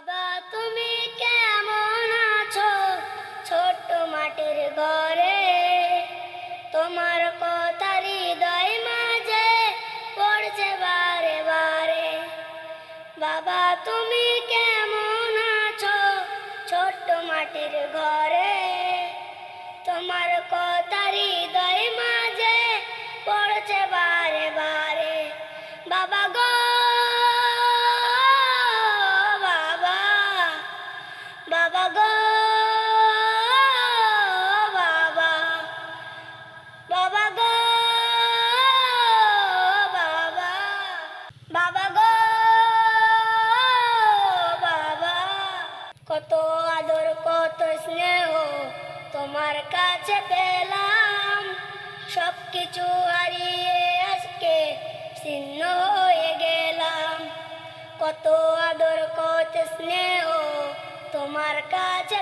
বাবা তুমি কেমন আছো ছোট্ট মাটির ঘরে, তোমার কথা হৃদয় মাঝে পড়ছে বারে বারে। বাবা তুমি কেমন আছো ছোট্ট মাটির ঘরে, তোমার কথা হৃদয় মাঝে পড়ছে বারে বারে। বাবা গো বাবা, বাবা গো বাবা, বাবা গো বাবা, বাবা গো বাবা। কত আদর কত স্নেহ তোমার কাছে পেলাম, সবকিছু হারিয়ে আজকে ছিন্ন হয়ে গেলাম। কত আদর কত স্নেহ তোমার কাছে